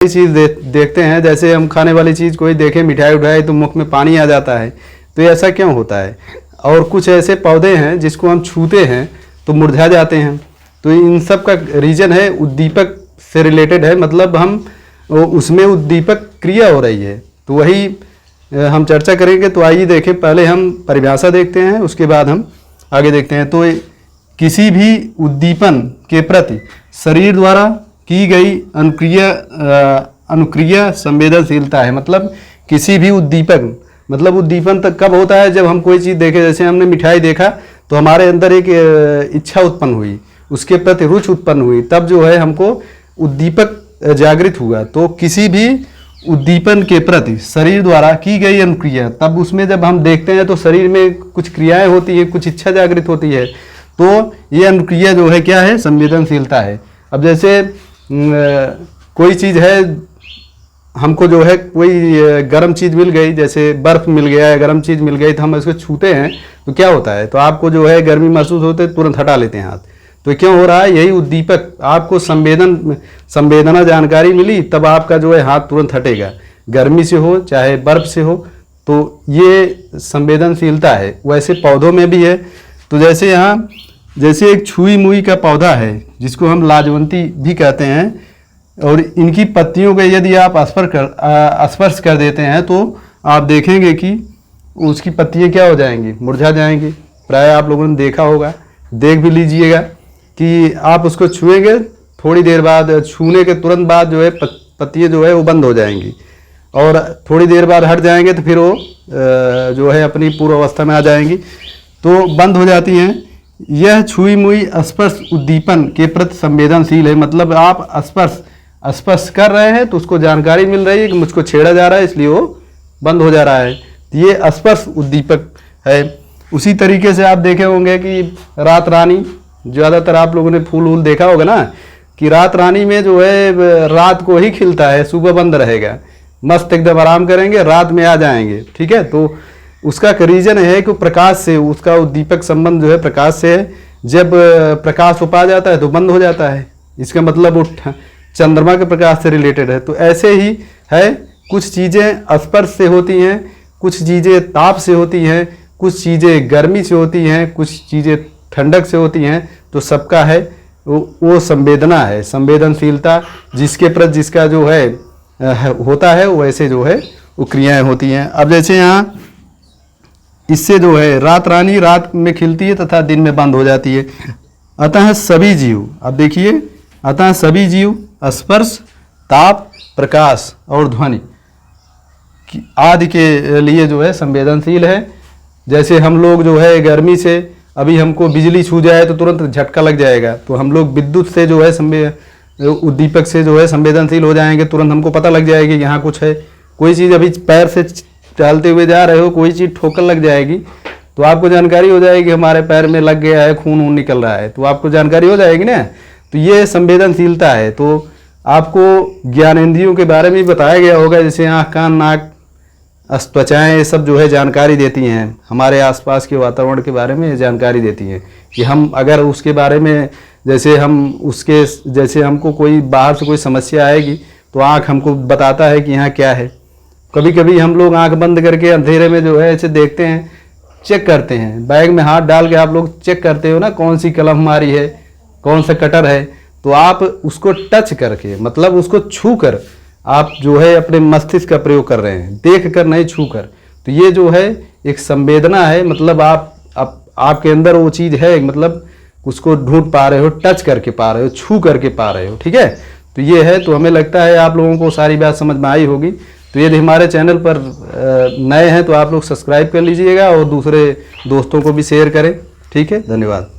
चीज़ देखते हैं, जैसे हम खाने वाली चीज़ कोई देखे, मिठाई उठाई तो मुख में पानी आ जाता है, तो ऐसा क्यों होता है। और कुछ ऐसे पौधे हैं जिसको हम छूते हैं तो मुरझा जाते हैं, तो इन सब का रीज़न है उद्दीपक से रिलेटेड है, मतलब हम उसमें उद्दीपक क्रिया हो रही है, तो वही हम चर्चा करेंगे। तो आइए देखें, पहले हम परिभाषा देखते हैं, उसके बाद हम आगे देखते हैं। तो किसी भी उद्दीपन के प्रति शरीर द्वारा की गई अनुक्रिया संवेदनशीलता है। मतलब किसी भी उद्दीपन, मतलब उद्दीपन तक कब होता है, जब हम कोई चीज़ देखें, जैसे हमने मिठाई देखा तो हमारे अंदर एक इच्छा उत्पन्न हुई, उसके प्रति रुचि उत्पन्न हुई, तब जो है हमको उद्दीपक जागृत हुआ। तो किसी भी उद्दीपन के प्रति शरीर द्वारा की गई अनुक्रिया, तब उसमें जब हम देखते हैं तो शरीर में कुछ क्रियाएं होती है, कुछ इच्छा जागृत होती है, तो ये अनुक्रिया जो है क्या है, संवेदनशीलता है। अब जैसे कोई चीज़ है, हमको जो है कोई गर्म चीज़ मिल गई, जैसे बर्फ़ मिल गया है, गर्म चीज़ मिल गई, तो हम इसको छूते हैं तो क्या होता है, तो आपको जो है गर्मी महसूस होते है, तुरंत हटा लेते हैं हाथ। तो क्यों हो रहा है, यही उद्दीपक, आपको संवेदना जानकारी मिली, तब आपका जो है हाथ तुरंत हटेगा, गर्मी से हो चाहे बर्फ़ से हो, तो ये संवेदनशीलता है। वैसे पौधों में भी है। तो जैसे यहाँ, जैसे एक छुई मुई का पौधा है जिसको हम लाजवंती भी कहते हैं, और इनकी पत्तियों को यदि आप स्पर्श कर देते हैं तो आप देखेंगे कि उसकी पत्तियाँ क्या हो जाएंगी, मुरझा जाएंगी। प्राय आप लोगों ने देखा होगा, देख भी लीजिएगा कि आप उसको छुएंगे, थोड़ी देर बाद, छूने के तुरंत बाद जो है पत्तियाँ जो है वो बंद हो जाएंगी, और थोड़ी देर बाद हट जाएंगे तो फिर वो जो है अपनी पूर्व अवस्था में आ जाएंगी, तो बंद हो जाती हैं। यह छुई मुई स्पर्श उद्दीपन के प्रति संवेदनशील है। मतलब आप स्पर्श कर रहे हैं तो उसको जानकारी मिल रही है कि मुझको छेड़ा जा रहा है, इसलिए वो बंद हो जा रहा है, तो ये स्पर्श उद्दीपक है। उसी तरीके से आप देखे होंगे कि रात रानी, ज़्यादातर आप लोगों ने फूल वूल देखा होगा ना, कि रात रानी में जो है रात को ही खिलता है, सुबह बंद रहेगा, मस्त एकदम आराम करेंगे, रात में आ जाएंगे, ठीक है। तो उसका रीज़न है कि प्रकाश से, उसका उद्दीपक संबंध जो है प्रकाश से है। जब प्रकाश उपा जाता है तो बंद हो जाता है, इसका मतलब वो चंद्रमा के प्रकाश से रिलेटेड है। तो ऐसे ही है, कुछ चीज़ें स्पर्श से होती हैं, कुछ चीज़ें ताप से होती हैं, कुछ चीज़ें गर्मी से होती हैं, कुछ चीज़ें ठंडक से होती हैं। तो सबका है वो संवेदना है, संवेदनशीलता, जिसके प्रति जिसका जो है होता है, वैसे जो है वो क्रियाएँ होती हैं। अब जैसे यहाँ इससे जो है रात रानी रात में खिलती है तथा दिन में बंद हो जाती है। अतः सभी जीव, अब देखिए, अतः सभी जीव स्पर्श, ताप, प्रकाश और ध्वनि आदि के लिए जो है संवेदनशील है। जैसे हम लोग जो है गर्मी से, अभी हमको बिजली छू जाए तो तुरंत झटका लग जाएगा, तो हम लोग विद्युत से जो है उद्दीपक से जो है संवेदनशील हो जाएंगे, तुरंत हमको पता लग जाएगी कि यहाँ कुछ है। कोई चीज़ अभी पैर से चलते हुए जा रहे हो, कोई चीज़ ठोकर लग जाएगी तो आपको जानकारी हो जाएगी हमारे पैर में लग गया है, खून वून निकल रहा है, तो आपको जानकारी हो जाएगी ना। तो ये संवेदनशीलता है। तो आपको ज्ञानेंद्रियों के बारे में बताया गया होगा, जैसे आँख, कान, नाक, त्वचाएँ, ये सब जो है जानकारी देती हैं, हमारे आसपास के वातावरण के बारे में जानकारी देती हैं कि हम अगर उसके बारे में, जैसे हम उसके, जैसे हमको कोई बाहर से कोई समस्या आएगी तो आँख हमको बताता है कि यहाँ क्या है। कभी कभी हम लोग आंख बंद करके अंधेरे में जो है ऐसे देखते हैं, चेक करते हैं, बैग में हाथ डाल के आप लोग चेक करते हो ना, कौन सी कलम हमारी है, कौन सा कटर है, तो आप उसको टच करके, मतलब उसको छू कर आप जो है अपने मस्तिष्क का प्रयोग कर रहे हैं, देख कर नहीं, छू कर। तो ये जो है एक संवेदना है, मतलब आपके अंदर वो चीज़ है, मतलब उसको ढूंढ पा रहे हो, टच करके पा रहे हो, छू करके पा रहे हो, ठीक है। तो ये है। तो हमें लगता है आप लोगों को सारी बात समझ में आई होगी। तो यदि हमारे चैनल पर नए हैं तो आप लोग सब्सक्राइब कर लीजिएगा और दूसरे दोस्तों को भी शेयर करें, ठीक है। धन्यवाद।